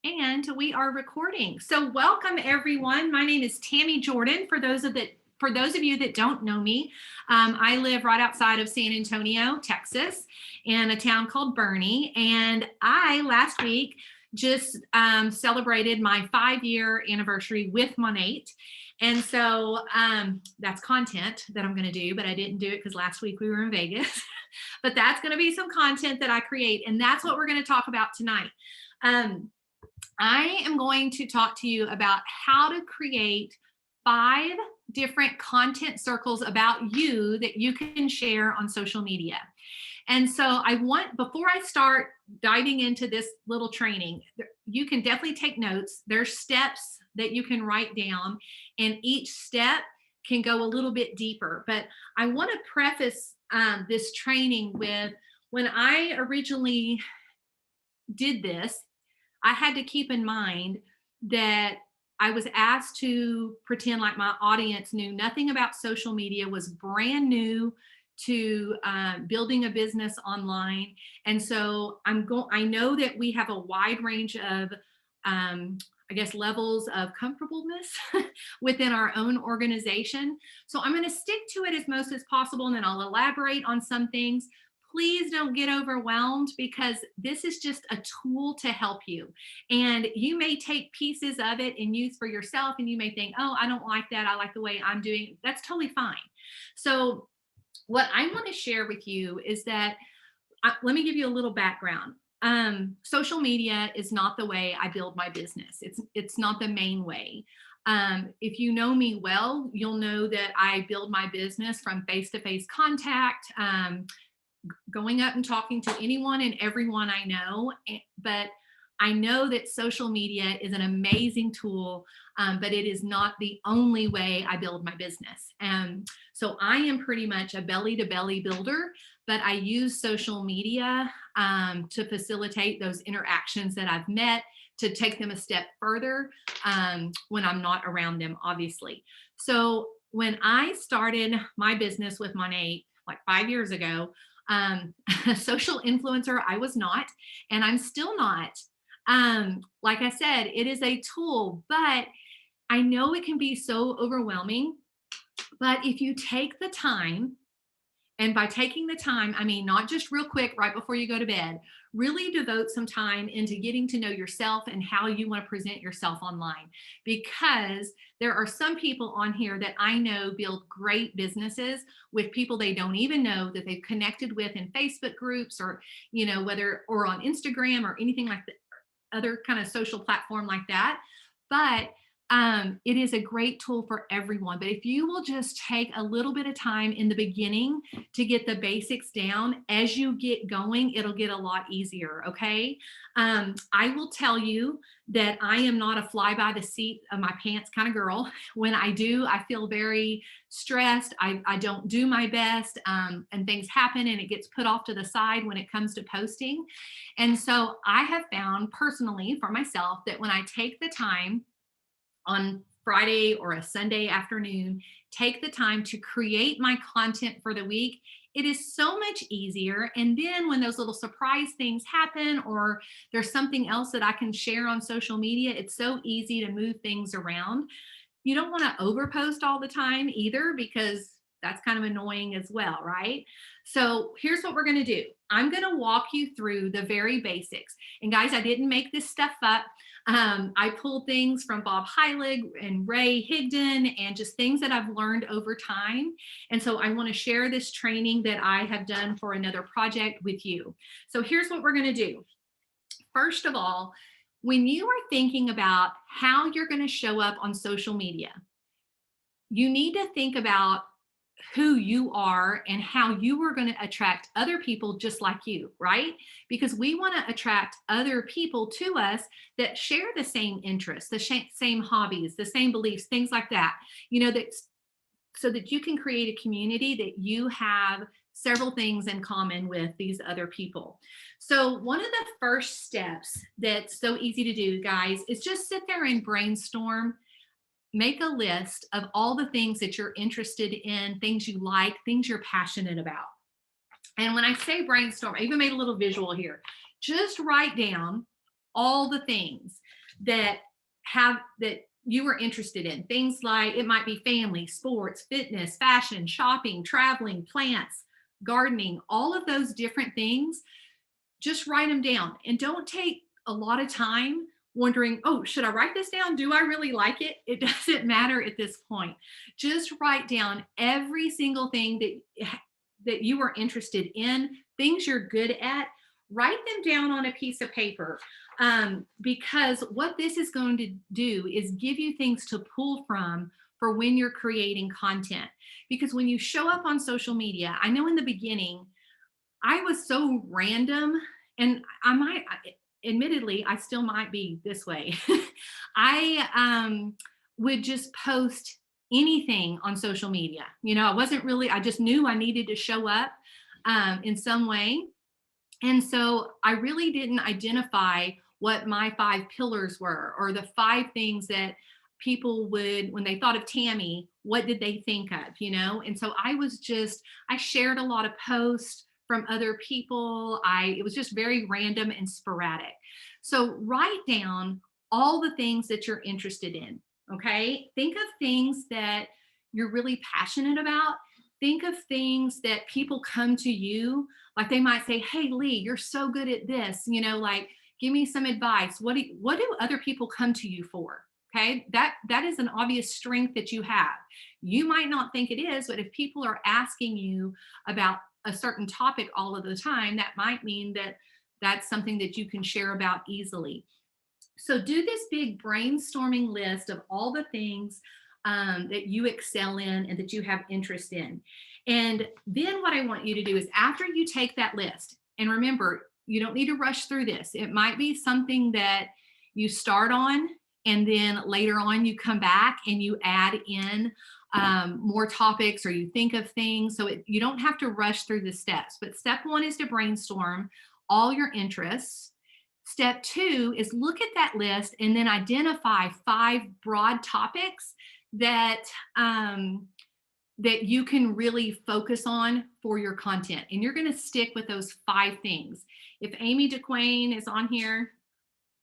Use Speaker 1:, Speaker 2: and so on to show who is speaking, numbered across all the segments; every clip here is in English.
Speaker 1: And we are recording. So welcome everyone. My name is Tammy Jordan. For those of you that don't know me, I live right outside of San Antonio, Texas, in a town called Bernie. And I last week just celebrated my 5-year anniversary with Monate. And so that's content that I'm going to do, but I didn't do it because last week we were in Vegas. But that's going to be some content that I create, and that's what we're going to talk about tonight. I am going to talk to you about how to create 5 different content circles about you that you can share on social media. And so before I start diving into this little training, you can definitely take notes. There's steps that you can write down, and each step can go a little bit deeper. But I want to preface this training with, when I originally did this, I had to keep in mind that I was asked to pretend like my audience knew nothing about social media, was brand new to building a business online. And so I know that we have a wide range of, levels of comfortableness within our own organization. So I'm going to stick to it as most as possible, and then I'll elaborate on some things. Please don't get overwhelmed, because this is just a tool to help you. And you may take pieces of it and use for yourself, and you may think, oh, I don't like that. I like the way I'm doing it. That's totally fine. So what I want to share with you is that, let me give you a little background. Social media is not the way I build my business. It's not the main way. If you know me well, you'll know that I build my business from face-to-face contact, going up and talking to anyone and everyone I know. But I know that social media is an amazing tool, but it is not the only way I build my business. So I am pretty much a belly-to-belly builder, but I use social media to facilitate those interactions that I've met, to take them a step further when I'm not around them, obviously. So when I started my business with Monate, like 5 years ago, a social influencer I was not, and I'm still not. Like I said, it is a tool, but I know it can be so overwhelming. But if you take the time, and by taking the time, I mean not just real quick right before you go to bed, really devote some time into getting to know yourself and how you want to present yourself online. Because there are some people on here that I know build great businesses with people they don't even know, that they've connected with in Facebook groups, or, whether, or on Instagram or anything like that, other kind of social platform like that. But it is a great tool for everyone. But if you will just take a little bit of time in the beginning to get the basics down, as you get going, it'll get a lot easier. Okay. I will tell you that I am not a fly by the seat of my pants kind of girl. When I do, I feel very stressed. I don't do my best, and things happen and it gets put off to the side when it comes to posting. And so I have found personally for myself that when I take the time on Friday or a Sunday afternoon, take the time to create my content for the week, it is so much easier. And then when those little surprise things happen, or there's something else that I can share on social media, it's so easy to move things around. You don't want to overpost all the time either, because that's kind of annoying as well, right? So here's what we're going to do. I'm going to walk you through the very basics. And guys, I didn't make this stuff up. I pulled things from Bob Heilig and Ray Higdon, and just things that I've learned over time. And so I want to share this training that I have done for another project with you. So here's what we're going to do. First of all, when you are thinking about how you're going to show up on social media, you need to think about who you are and how you are going to attract other people just like you, right? Because we want to attract other people to us that share the same interests, the same hobbies, the same beliefs, things like that, so that you can create a community that you have several things in common with these other people. So one of the first steps that's so easy to do, guys, is just sit there and brainstorm. Make a list of all the things that you're interested in, things you like, things you're passionate about. And when I say brainstorm, I even made a little visual here. Just write down all the things that you were interested in. Things like it might be family, sports, fitness, fashion, shopping, traveling, plants, gardening, all of those different things. Just write them down and don't take a lot of time wondering, oh, should I write this down? Do I really like it? It doesn't matter at this point. Just write down every single thing that you are interested in, things you're good at. Write them down on a piece of paper, because what this is going to do is give you things to pull from for when you're creating content. Because when you show up on social media, I know in the beginning, I was so random, and admittedly, I still might be this way. I would just post anything on social media. I just knew I needed to show up in some way. And so I really didn't identify what my 5 pillars were, or the 5 things that people would, when they thought of Tammy, what did they think of? And so I shared a lot of posts from other people. It was just very random and sporadic. So write down all the things that you're interested in. Okay. Think of things that you're really passionate about. Think of things that people come to you, like they might say, hey, Lee, you're so good at this, like, give me some advice. What do other people come to you for? Okay. That is an obvious strength that you have. You might not think it is, but if people are asking you about a certain topic all of the time, that might mean that that's something that you can share about easily. So do this big brainstorming list of all the things that you excel in and that you have interest in. And then what I want you to do is, after you take that list, and remember, you don't need to rush through this. It might be something that you start on, and then later on you come back and you add in more topics, or you think of things. So you don't have to rush through the steps. But step 1 is to brainstorm all your interests. Step 2 is look at that list and then identify 5 broad topics that that you can really focus on for your content. And you're going to stick with those 5 things. If Amy DeQuain is on here,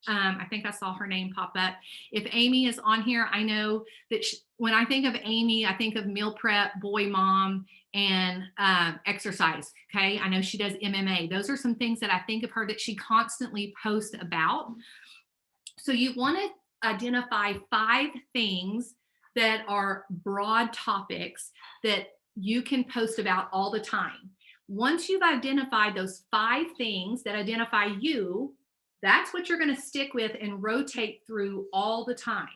Speaker 1: I think I saw her name pop up. If Amy is on here, I know that when I think of Amy, I think of meal prep, boy mom, and exercise. Okay. I know she does MMA. Those are some things that I think of her that she constantly posts about. So you want to identify 5 things that are broad topics that you can post about all the time. Once you've identified those 5 things that identify you, that's what you're going to stick with and rotate through all the time.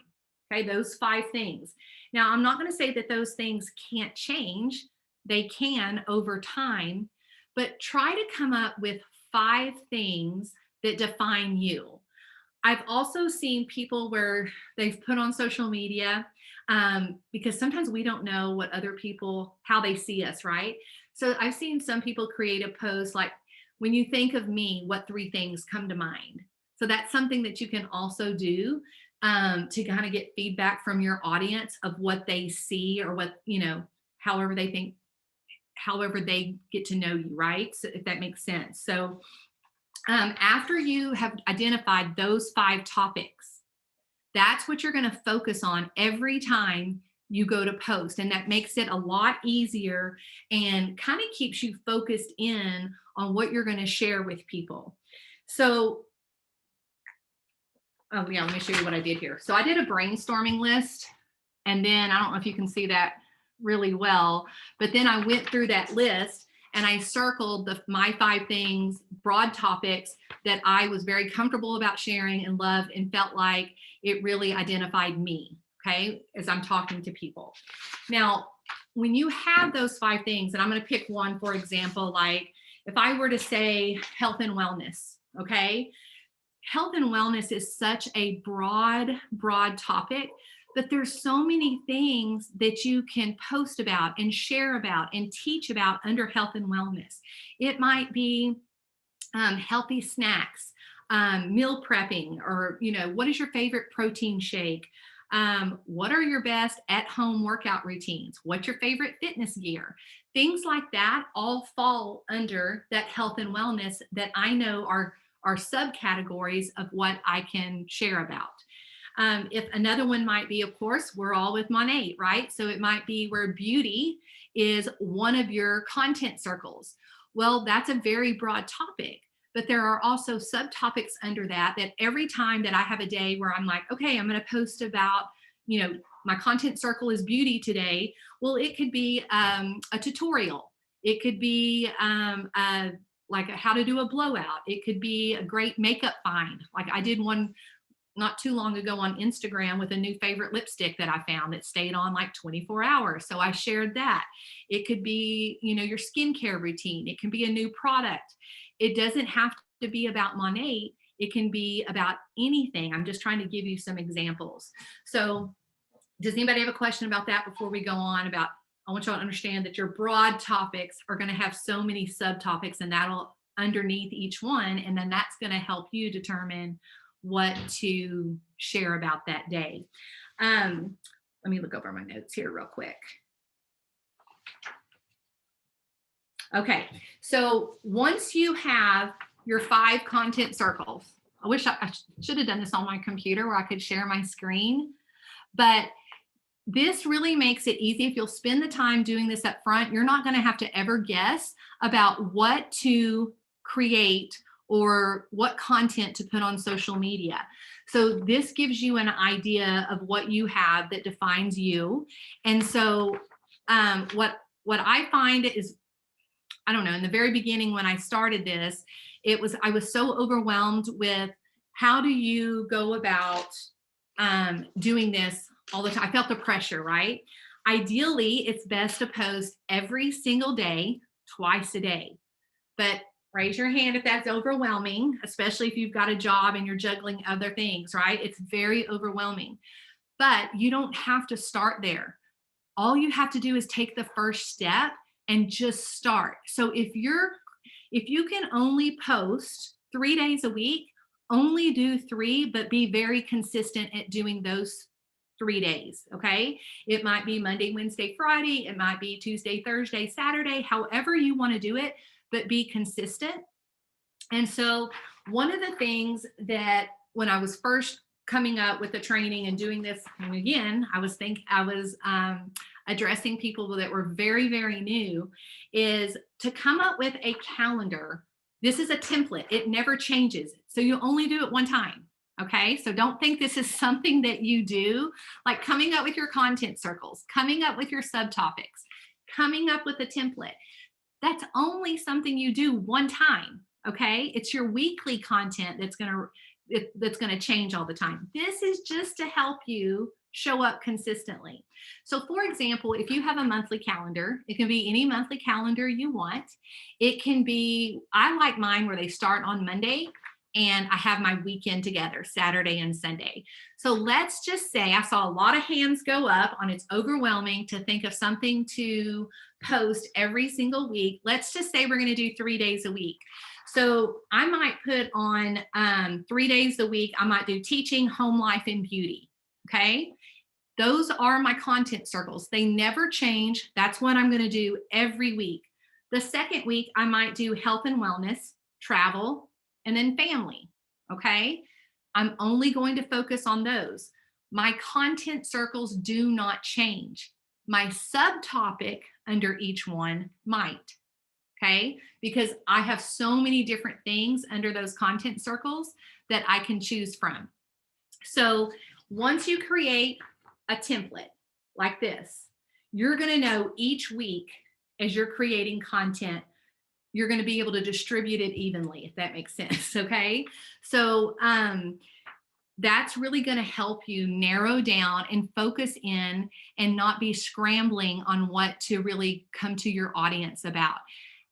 Speaker 1: Okay, those 5 things. Now, I'm not going to say that those things can't change. They can over time, but try to come up with 5 things that define you. I've also seen people where they've put on social media, because sometimes we don't know what other people, how they see us, right? So I've seen some people create a post like, when you think of me, what 3 things come to mind? So that's something that you can also do to kind of get feedback from your audience of what they see, or what, however they think, however they get to know you, right? So if that makes sense. So after you have identified those 5 topics, that's what you're going to focus on every time you go to post. And that makes it a lot easier and kind of keeps you focused in on what you're going to share with people. So, let me show you what I did here. So I did a brainstorming list, and then I don't know if you can see that really well, but then I went through that list and I circled my 5 things, broad topics that I was very comfortable about sharing and loved and felt like it really identified me, okay, as I'm talking to people. Now, when you have those 5 things, and I'm going to pick one, for example, like if I were to say health and wellness, okay, health and wellness is such a broad topic, but there's so many things that you can post about and share about and teach about under health and wellness. It might be healthy snacks, meal prepping, or, what is your favorite protein shake? What are your best at-home workout routines? What's your favorite fitness gear? Things like that all fall under that health and wellness that I know are are subcategories of what I can share about. If another one might be, of course, we're all with Monat, right? So it might be where beauty is one of your content circles. Well, that's a very broad topic, but there are also subtopics under that, that every time that I have a day where I'm like, okay, I'm going to post about, my content circle is beauty today. Well, it could be a tutorial. It could be like how to do a blowout. It could be a great makeup find. Like I did one not too long ago on Instagram with a new favorite lipstick that I found that stayed on like 24 hours. So I shared that. It could be, your skincare routine. It can be a new product. It doesn't have to be about Monat. It can be about anything. I'm just trying to give you some examples. So does anybody have a question about that before we go on? I want you to understand that your broad topics are going to have so many subtopics, and that'll underneath each one. And then that's going to help you determine what to share about that day. Let me look over my notes here real quick. Okay, so once you have your 5 content circles, I wish I should have done this on my computer where I could share my screen, but this really makes it easy. If you'll spend the time doing this up front, you're not going to have to ever guess about what to create or what content to put on social media. So this gives you an idea of what you have that defines you. And so what I find is, I don't know, in the very beginning when I started this, I was so overwhelmed with how do you go about doing this all the time. I felt the pressure, right? Ideally, it's best to post every single day, twice a day. But raise your hand if that's overwhelming, especially if you've got a job and you're juggling other things, right? It's very overwhelming. But you don't have to start there. All you have to do is take the first step and just start. So if you can only post 3 days a week, only do 3, but be very consistent at doing those 3 days, okay? It might be Monday, Wednesday, Friday. It might be Tuesday, Thursday, Saturday, however you want to do it, but be consistent. And so one of the things that when I was first coming up with the training and doing this, and again, I was addressing people that were very, very new, is to come up with a calendar. This is a template. It never changes. So you only do it one time. Okay, so don't think this is something that you do, like coming up with your content circles, coming up with your subtopics, coming up with a template. That's only something you do one time. Okay, it's your weekly content that's gonna change all the time. This is just to help you show up consistently. So for example, if you have a monthly calendar, it can be any monthly calendar you want. It can be, I like mine where they start on Monday and I have my weekend together, Saturday and Sunday. So let's just say I saw a lot of hands go up on it's overwhelming to think of something to post every single week. Let's just say we're going to do 3 days a week. So I might put on 3 days a week, I might do teaching, home life, and beauty. Okay. Those are my content circles. They never change. That's what I'm going to do every week. The second week, I might do health and wellness, travel, and then family. Okay. I'm only going to focus on those. My content circles do not change. My subtopic under each one might. Okay. Because I have so many different things under those content circles that I can choose from. So once you create a template like this, you're going to know each week as you're creating content, you're going to be able to distribute it evenly, if that makes sense. Okay. So that's really going to help you narrow down and focus in and not be scrambling on what to really come to your audience about.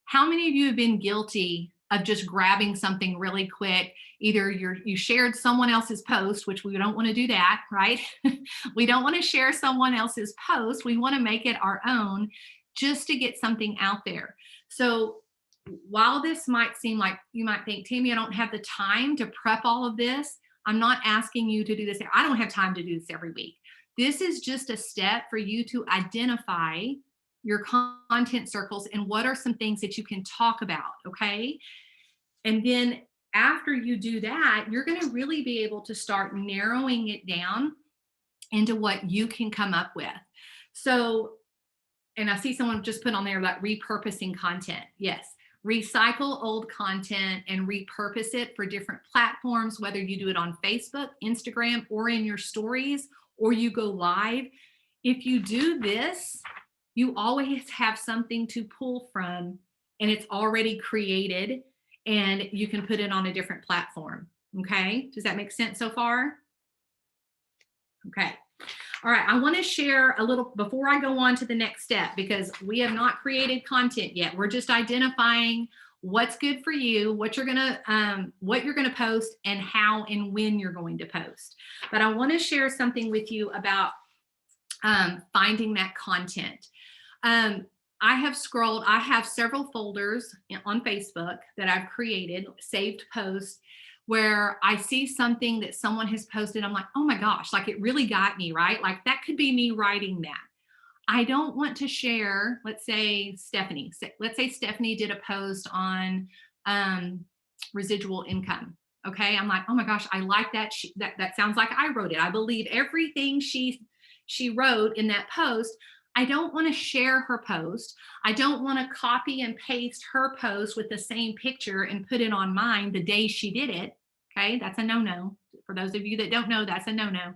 Speaker 1: How many of you have been guilty of just grabbing something really quick? Either you shared someone else's post, which we don't want to do that, right? We don't want to share someone else's post. We want to make it our own just to get something out there. So while this might seem like you might think, Tammy, I don't have the time to prep all of this. I'm not asking you to do this. I don't have time to do this every week. This is just a step for you to identify your content circles and what are some things that you can talk about. Okay. And then after you do that, you're going to really be able to start narrowing it down into what you can come up with. So, and I see someone just put on there about repurposing content. Yes, recycle old content and repurpose it for different platforms, whether you do it on Facebook, Instagram, or in your stories, or you go live. If you do this, you always have something to pull from, and it's already created, and you can put it on a different platform. Okay, does that make sense so far? Okay. All right, I want to share a little before I go on to the next step, because we have not created content yet. We're just identifying what's good for you, what you're gonna post, and how and when you're going to post. But I want to share something with you about finding that content. I have several folders on Facebook that I've created, saved posts, where I see something that someone has posted. I'm like, oh my gosh, like it really got me, right? Like that could be me writing that. I don't want to share, let's say Stephanie did a post on residual income. Okay. I'm like, oh my gosh, I like that. That sounds like I wrote it. I believe everything she wrote in that post. I don't want to share her post. I don't want to copy and paste her post with the same picture and put it on mine the day she did it. Okay, that's a no-no. For those of you that don't know, that's a no-no.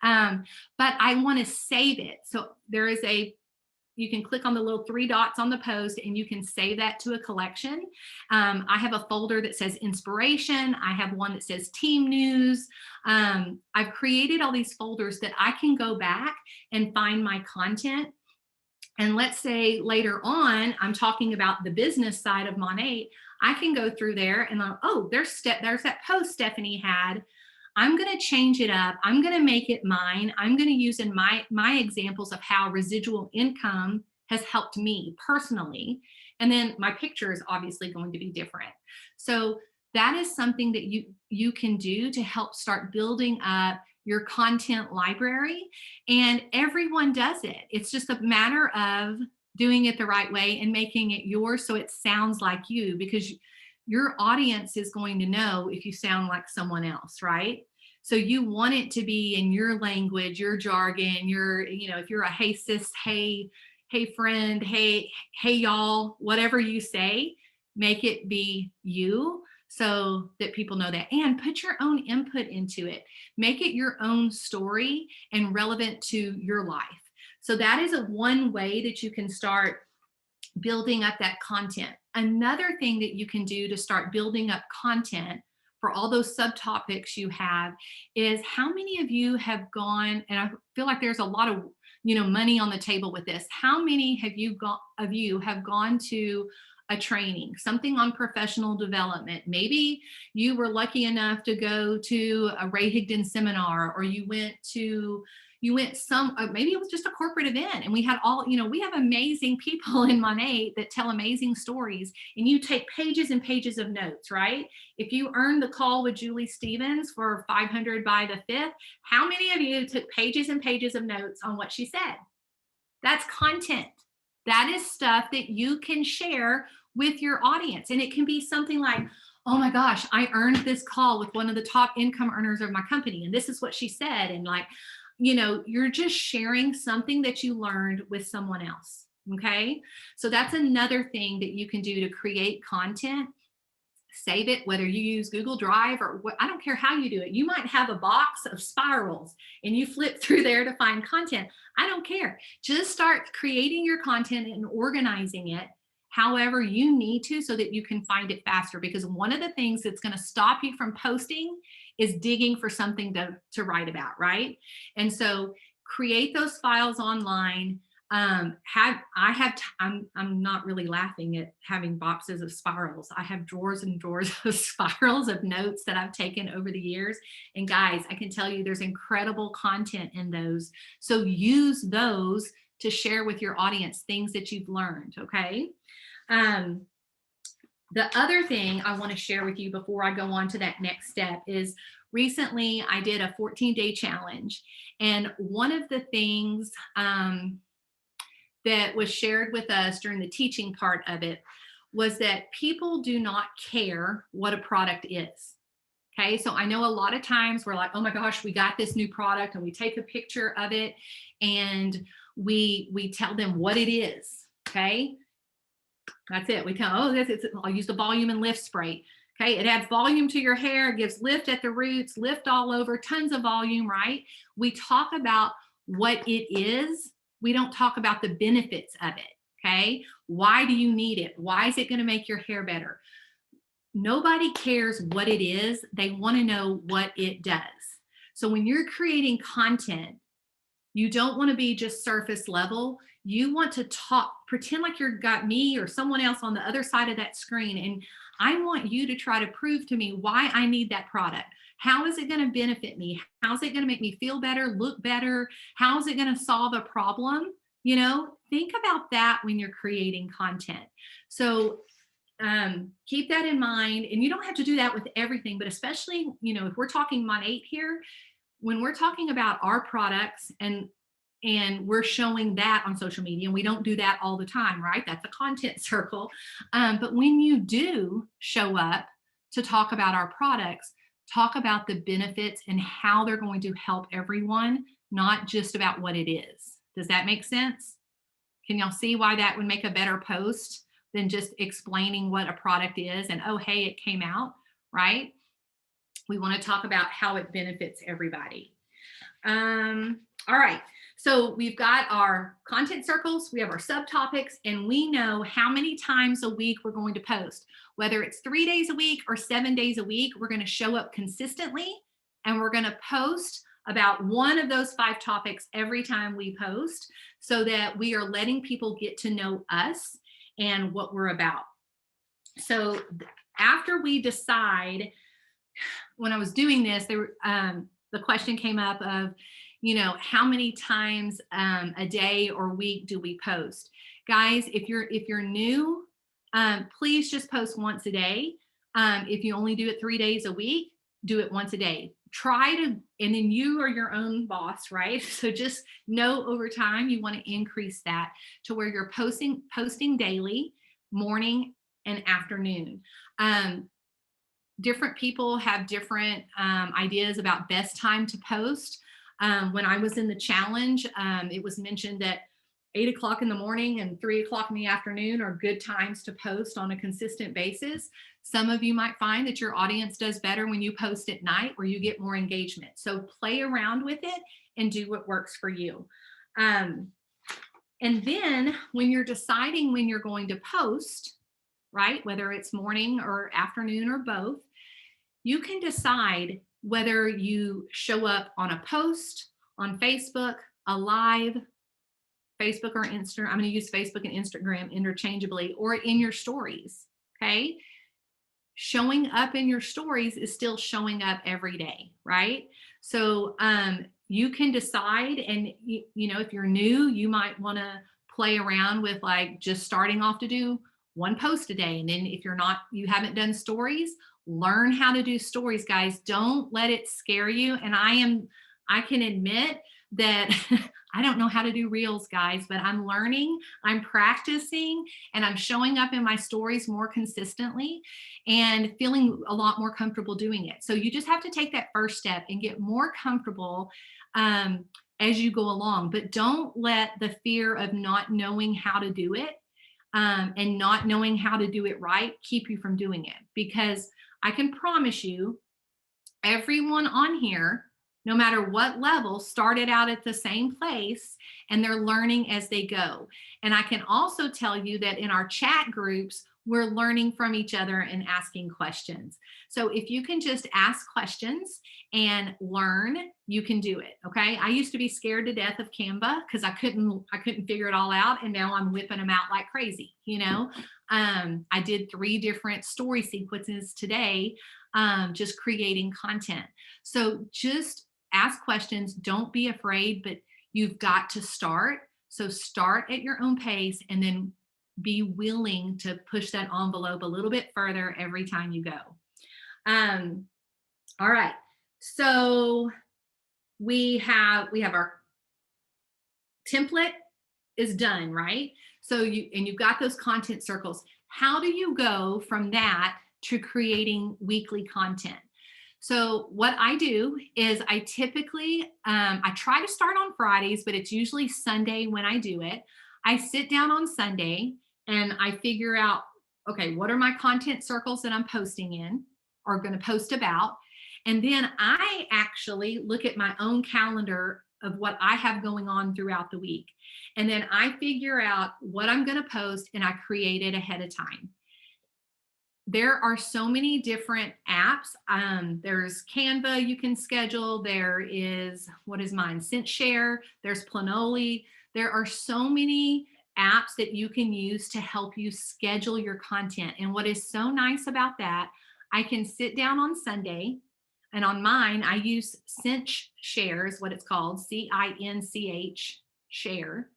Speaker 1: But I want to save it. So you can click on the little 3 dots on the post and you can save that to a collection. I have a folder that says inspiration. I have one that says team news. I've created all these folders that I can go back and find my content. And let's say later on, I'm talking about the business side of Mon8. I can go through there and there's that post Stephanie had. I'm going to change it up. I'm going to make it mine. I'm going to use in my examples of how residual income has helped me personally. And then my picture is obviously going to be different. So that is something that you can do to help start building up your content library. And everyone does it. It's just a matter of doing it the right way and making it yours so it sounds like you, because your audience is going to know if you sound like someone else, right? So you want it to be in your language, your jargon, if you're a hey sis, hey friend, hey y'all, whatever you say, make it be you so that people know that. And put your own input into it. Make it your own story and relevant to your life. So that is one way that you can start building up that content. Another thing that you can do to start building up content for all those subtopics you have is, how many of you have gone, and I feel like there's a lot of money on the table with this. How many have gone to a training, something on professional development? Maybe you were lucky enough to go to a Ray Higdon seminar, or you went maybe it was just a corporate event, and we have amazing people in Mon8 that tell amazing stories, and you take pages and pages of notes, right? If you earned the call with Julie Stevens for 500 by the 5th, how many of you took pages and pages of notes on what she said? That's content. That is stuff that you can share with your audience. And it can be something like, oh my gosh, I earned this call with one of the top income earners of my company, and this is what she said. And you're just sharing something that you learned with someone else. Okay. So that's another thing that you can do to create content. Save it, whether you use Google Drive or I don't care how you do it. You might have a box of spirals and you flip through there to find content. I don't care. Just start creating your content and organizing it however you need to, so that you can find it faster. Because one of the things that's going to stop you from posting is digging for something to write about, right? And so create those files online. I'm not really laughing at having boxes of spirals. I have drawers and drawers of spirals of notes that I've taken over the years. And guys, I can tell you there's incredible content in those. So use those to share with your audience things that you've learned, okay? The other thing I want to share with you before I go on to that next step is, recently I did a 14-day challenge. And one of the things that was shared with us during the teaching part of it was that people do not care what a product is. Okay, so I know a lot of times we're like, oh my gosh, we got this new product, and we take a picture of it and we tell them what it is. Okay, that's it. We tell, oh, I'll use the volume and lift spray. Okay, it adds volume to your hair, gives lift at the roots, lift all over, tons of volume, right? We talk about what it is. We don't talk about the benefits of it. Okay, why do you need it? Why is it going to make your hair better? Nobody cares what it is. They want to know what it does. So when you're creating content, you don't want to be just surface level. You want to talk, pretend like you've got me or someone else on the other side of that screen. And I want you to try to prove to me why I need that product. How is it going to benefit me? How's it going to make me feel better, look better? How is it going to solve a problem? You know, think about that when you're creating content. So keep that in mind. And you don't have to do that with everything, but especially, you know, if we're talking Monate here, when we're talking about our products and we're showing that on social media, and we don't do that all the time, right? That's a content circle. But when you do show up to talk about our products, talk about the benefits and how they're going to help everyone, not just about what it is. Does that make sense? Can y'all see why that would make a better post than just explaining what a product is and, oh, hey, it came out, right? We want to talk about how it benefits everybody. All right. So we've got our content circles, we have our subtopics, and we know how many times a week we're going to post. Whether it's 3 days a week or 7 days a week, we're going to show up consistently, and we're going to post about one of those 5 topics every time we post, so that we are letting people get to know us and what we're about. So after we decide, when I was doing this, the question came up of, you know, how many times a day or week do we post? Guys, if you're new, please just post once a day. If you only do it 3 days a week, do it once a day. Try to, and then you are your own boss, right? So just know over time you want to increase that to where you're posting daily, morning and afternoon. Different people have different ideas about best time to post. When I was in the challenge, it was mentioned that 8 o'clock in the morning and 3 o'clock in the afternoon are good times to post on a consistent basis. Some of you might find that your audience does better when you post at night, where you get more engagement. So play around with it and do what works for you. And then when you're deciding when you're going to post, right, whether it's morning or afternoon or both, you can decide whether you show up on a post, on Facebook, a live, Facebook or Instagram. I'm going to use Facebook and Instagram interchangeably, or in your stories. Okay. Showing up in your stories is still showing up every day, right? So you can decide, and you know, if you're new, you might want to play around with like just starting off to do 1 post a day. And then if you haven't done stories, learn how to do stories, guys. Don't let it scare you. And I can admit that I don't know how to do reels, guys, but I'm learning, I'm practicing, and I'm showing up in my stories more consistently and feeling a lot more comfortable doing it. So you just have to take that first step and get more comfortable as you go along. But don't let the fear of not knowing how to do it and not knowing how to do it right keep you from doing it. Because I can promise you, everyone on here, no matter what level, started out at the same place, and they're learning as they go. And I can also tell you that in our chat groups, we're learning from each other and asking questions. So if you can just ask questions and learn, you can do it. Okay. I used to be scared to death of Canva because I couldn't figure it all out. And now I'm whipping them out like crazy. You know, I did 3 different story sequences today, just creating content. So just ask questions. Don't be afraid, but you've got to start. So start at your own pace, and then be willing to push that envelope a little bit further every time you go. All right. So we have our template is done, right? So you've got those content circles. how do you go from that to creating weekly content? So what I do is I typically, I try to start on Fridays, but it's usually Sunday when I do it. I sit down on Sunday and I figure out, okay, what are my content circles that I'm posting in or going to post about? And then I actually look at my own calendar of what I have going on throughout the week. And then I figure out what I'm going to post and I create it ahead of time. There are so many different apps. There's Canva you can schedule. There is, what is mine? ScentShare. There's Planoly. There are so many apps that you can use to help you schedule your content. And what is so nice about that, I can sit down on Sunday, and on mine, I use ScentShare, is what it's called, CINCH share.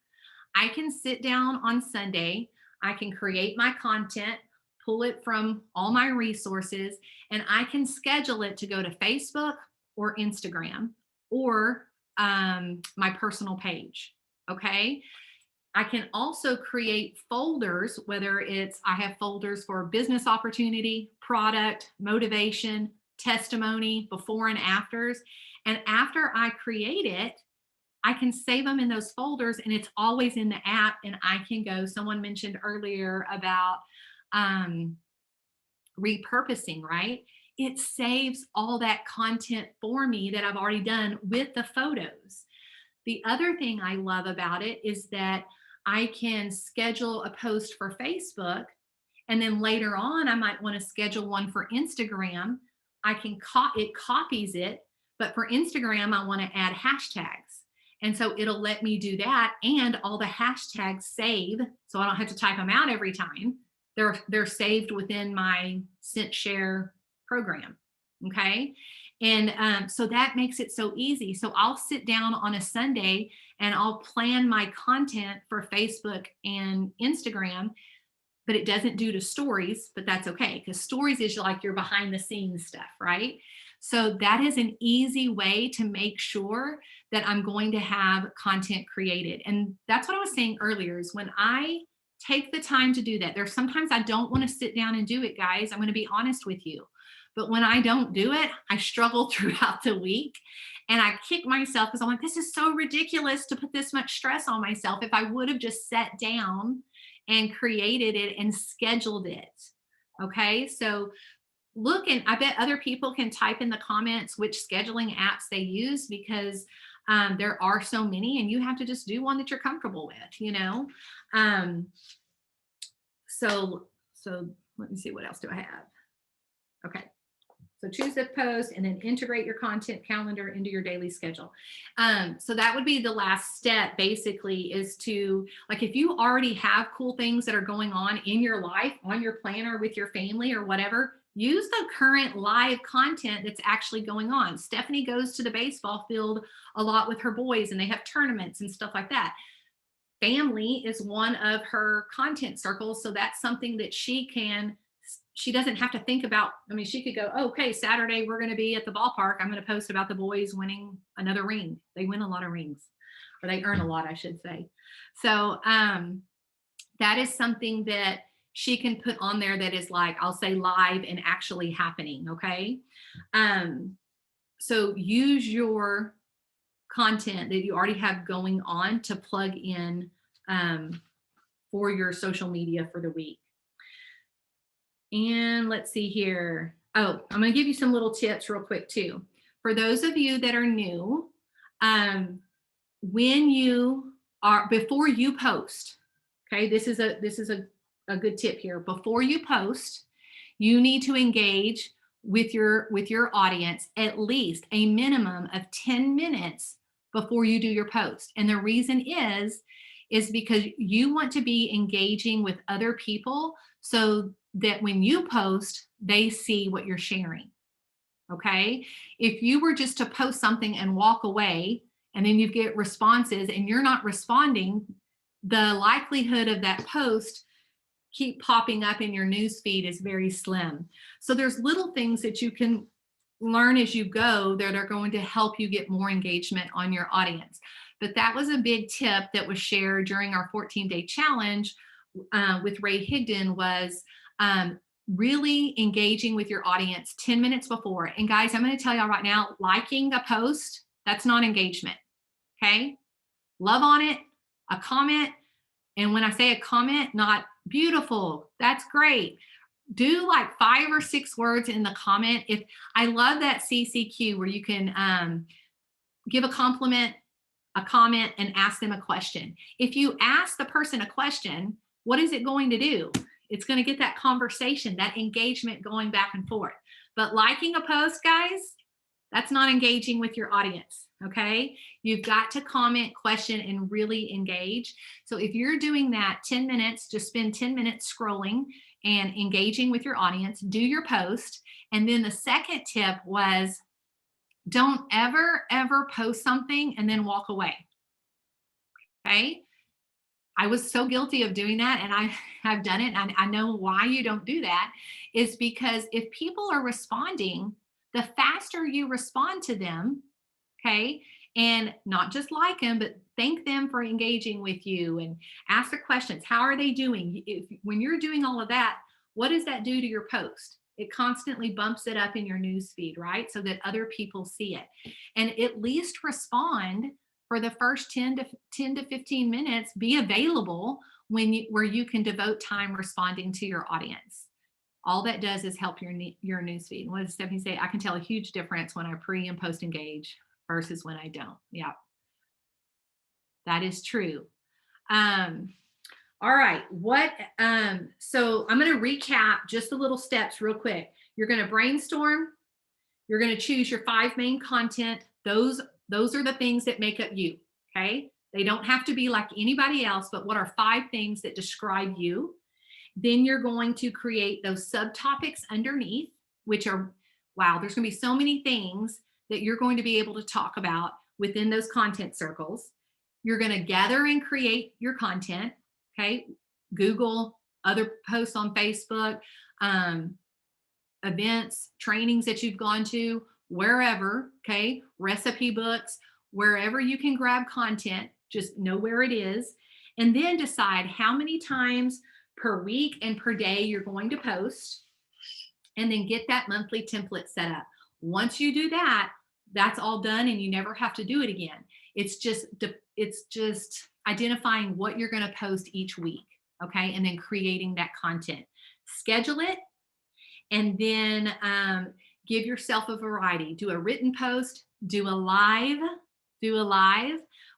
Speaker 1: I can sit down on Sunday, I can create my content, pull it from all my resources, and I can schedule it to go to Facebook or Instagram or my personal page. Okay. I can also create folders, whether it's I have folders for business opportunity, product, motivation, testimony, before and afters. And after I create it, I can save them in those folders and it's always in the app. And I can go, someone mentioned earlier about um, repurposing, right? It saves all that content for me that I've already done with the photos. The other thing I love about it is that I can schedule a post for Facebook, and then later on, I might want to schedule one for Instagram. I can it copies it, but for Instagram, I want to add hashtags. And so it'll let me do that, and all the hashtags save, so I don't have to type them out every time. They're saved within my ScentShare program. Okay. And so that makes it so easy. So I'll sit down on a Sunday and I'll plan my content for Facebook and Instagram, but it doesn't do to stories, but that's okay because stories is like your behind the scenes stuff, right? So that is an easy way to make sure that I'm going to have content created. And that's what I was saying earlier is when I take the time to do that, there's sometimes I don't want to sit down and do it, guys. I'm going to be honest with you. But when I don't do it, I struggle throughout the week and I kick myself because I'm like, this is so ridiculous to put this much stress on myself. If I would have just sat down and created it and scheduled it. Okay. So look, and I bet other people can type in the comments which scheduling apps they use because there are so many and you have to just do one that you're comfortable with, you know? Um, so let me see, what else do I have? Okay. So choose the post and then integrate your content calendar into your daily schedule. So that would be the last step basically is to, like, if you already have cool things that are going on in your life, on your planner with your family or whatever, use the current live content that's actually going on. Stephanie goes to the baseball field a lot with her boys and they have tournaments and stuff like that. Family is one of her content circles. So that's something that she doesn't have to think about. I mean, she could go, oh, okay, Saturday, we're going to be at the ballpark. I'm going to post about the boys winning another ring. They win a lot of rings, or they earn a lot, I should say. So that is something that she can put on there that is like, I'll say live and actually happening. Okay. So use your content that you already have going on to plug in for your social media for the week. And let's see here. Oh, I'm going to give you some little tips real quick too. For those of you that are new, when you are, before you post, okay, this is a good tip here. Before you post, you need to engage with your audience at least a minimum of 10 minutes before you do your post. And the reason is because you want to be engaging with other people so that when you post, they see what you're sharing. Okay. If you were just to post something and walk away and then you get responses and you're not responding, the likelihood of that post keep popping up in your news feed is very slim. So there's little things that you can learn as you go that are going to help you get more engagement on your audience. But that was a big tip that was shared during our 14-day challenge with Ray Higdon was really engaging with your audience 10 minutes before. And guys, I'm going to tell y'all right now, liking a post, that's not engagement. Okay. Love on it, a comment. And when I say a comment, not beautiful, that's great. Do like 5 or 6 words in the comment. If I love that CCQ where you can give a compliment, a comment, and ask them a question. If you ask the person a question, what is it going to do? It's going to get that conversation, that engagement going back and forth. But liking a post, guys, that's not engaging with your audience. Okay. You've got to comment, question, and really engage. So if you're doing that 10 minutes, just spend 10 minutes scrolling and engaging with your audience, do your post. And then the second tip was don't ever, ever post something and then walk away. Okay. I was so guilty of doing that, and I have done it. And I know why you don't do that is because if people are responding, the faster you respond to them, okay, and not just like them, but thank them for engaging with you and ask the questions. How are they doing? When you're doing all of that, what does that do to your post? It constantly bumps it up in your news feed, right? So that other people see it. And at least respond for the first 10 to 15 minutes, be available where you can devote time responding to your audience. All that does is help your newsfeed. What does Stephanie say? I can tell a huge difference when I pre and post engage versus when I don't. Yeah, that is true. All right, so I'm going to recap just the little steps real quick. You're going to brainstorm. You're going to choose your 5 main content. Those are the things that make up you, okay? They don't have to be like anybody else, but what are 5 things that describe you? Then you're going to create those subtopics underneath, which are, wow, there's going to be so many things that you're going to be able to talk about within those content circles. You're going to gather and create your content, okay? Google, other posts on Facebook, events, trainings that you've gone to, wherever, okay? Recipe books, wherever you can grab content, just know where it is. And then decide how many times per week and per day you're going to post, and then get that monthly template set up. Once you do that, that's all done and you never have to do it again. It's just identifying what you're going to post each week, okay? And then creating that content. Schedule it, and then give yourself a variety. Do a written post, do a live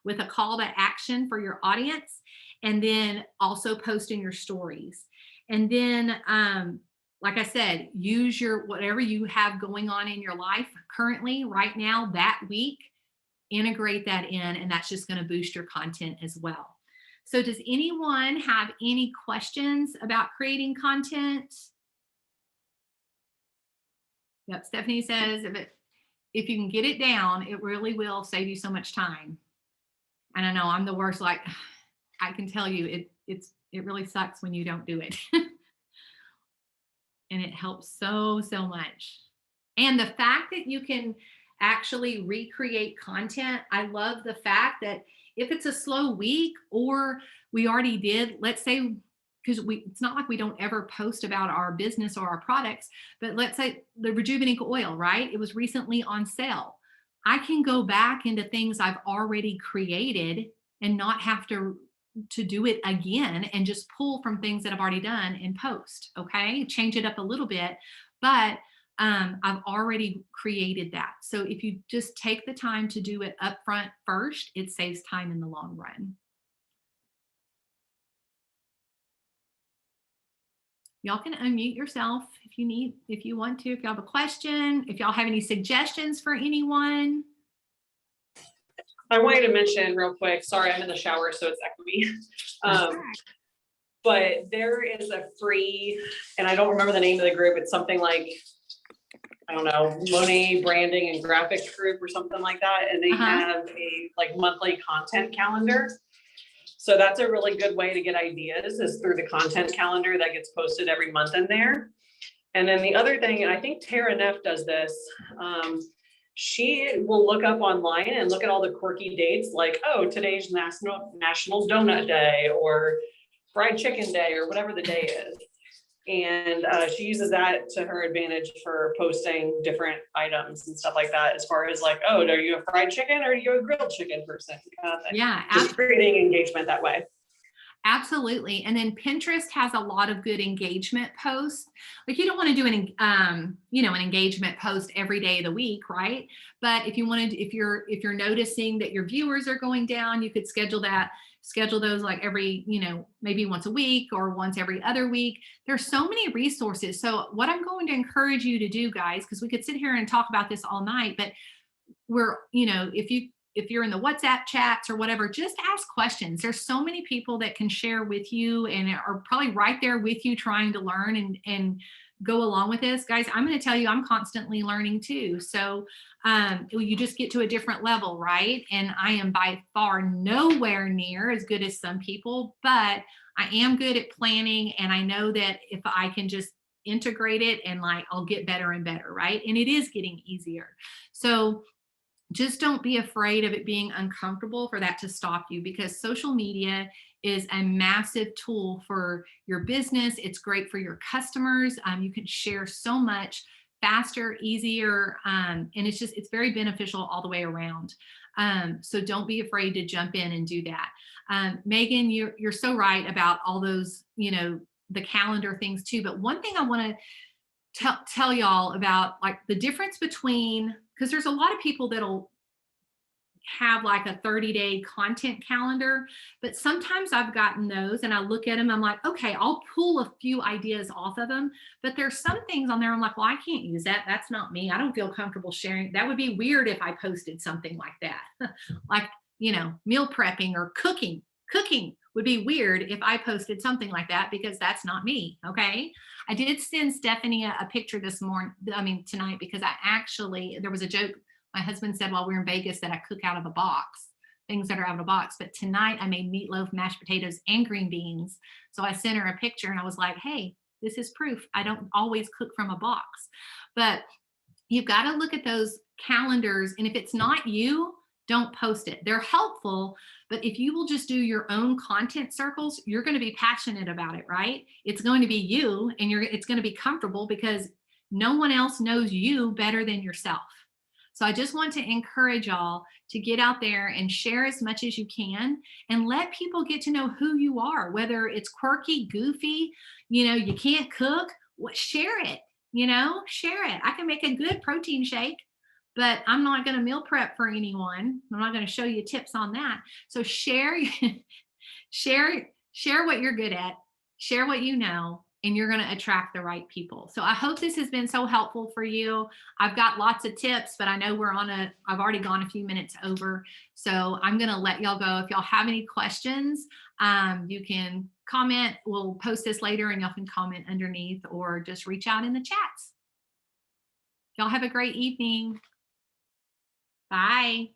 Speaker 1: with a call to action for your audience, and then also post in your stories. And then, like I said, use your whatever you have going on in your life currently, right now, that week, integrate that in, and that's just going to boost your content as well. So does anyone have any questions about creating content? Yep, Stephanie says if you can get it down, it really will save you so much time. And I know I'm the worst, like I can tell you it really sucks when you don't do it. And it helps so much. And the fact that you can actually recreate content, I love the fact that if it's a slow week, or we already did, let's say, because it's not like we don't ever post about our business or our products, but let's say the Rejuvenate oil, right? It was recently on sale. I can go back into things I've already created and not have to do it again, and just pull from things that I've already done and post, okay? Change it up a little bit, but I've already created that. So if you just take the time to do it up front first, it saves time in the long run. Y'all can unmute yourself if you want to, if y'all have a question, if y'all have any suggestions for anyone.
Speaker 2: I wanted to mention real quick, sorry, I'm in the shower, so it's echoey. But there is a free, and I don't remember the name of the group. It's something like, I don't know, Monet Branding and Graphics Group or something like that. And they have a like monthly content calendar. So that's a really good way to get ideas, is through the content calendar that gets posted every month in there. And then the other thing, and I think Tara Neff does this, she will look up online and look at all the quirky dates, like, oh, today's National Donut Day, or fried chicken day or whatever the day is. And she uses that to her advantage for posting different items and stuff like that, as far as like, oh, are you a fried chicken or are you a grilled chicken person? Kind of thing.
Speaker 1: Yeah,
Speaker 2: Just creating engagement that way.
Speaker 1: absolutely. And then Pinterest has a lot of good engagement posts. Like you don't want to do an engagement post every day of the week, right? But if you wanted, if you're noticing that your viewers are going down, you could schedule those like every, maybe once a week or once every other week. There's so many resources. So what I'm going to encourage you to do, guys, because we could sit here and talk about this all night, but if you're in the WhatsApp chats or whatever, just ask questions. There's so many people that can share with you and are probably right there with you trying to learn and go along with this. Guys, I'm going to tell you, I'm constantly learning too. So you just get to a different level, right? And I am by far nowhere near as good as some people, but I am good at planning. And I know that if I can just integrate it and like, I'll get better and better, right? And it is getting easier. So just don't be afraid of it being uncomfortable for that to stop you, because social media is a massive tool for your business. It's great for your customers. You can share so much faster, easier, and it's very beneficial all the way around. So don't be afraid to jump in and do that. Megan, you're so right about all those, the calendar things too. But one thing I want to tell y'all about, like the difference between, because there's a lot of people that'll have like a 30-day content calendar, but sometimes I've gotten those and I look at them, I'm like, okay, I'll pull a few ideas off of them, but there's some things on there I'm like, well, I can't use that. That's not me. I don't feel comfortable sharing. That would be weird if I posted something like that. Like, meal prepping or cooking. Cooking would be weird if I posted something like that, because that's not me. Okay. I did send Stephanie a picture tonight, because there was a joke my husband said while we were in Vegas that I cook out of a box, things that are out of a box. But tonight I made meatloaf, mashed potatoes, and green beans. So I sent her a picture and I was like, hey, this is proof. I don't always cook from a box. But you've got to look at those calendars. And if it's not you, don't post it. They're helpful, but if you will just do your own content circles, you're going to be passionate about it, right? It's going to be you, and it's going to be comfortable because no one else knows you better than yourself. So I just want to encourage y'all to get out there and share as much as you can and let people get to know who you are, whether it's quirky, goofy, you can't cook, share it, share it. I can make a good protein shake, but I'm not going to meal prep for anyone. I'm not going to show you tips on that. So share what you're good at, share what you know, and you're going to attract the right people. So I hope this has been so helpful for you. I've got lots of tips, but I know I've already gone a few minutes over. So I'm going to let y'all go. If y'all have any questions, you can comment. We'll post this later and y'all can comment underneath or just reach out in the chats. Y'all have a great evening. Bye.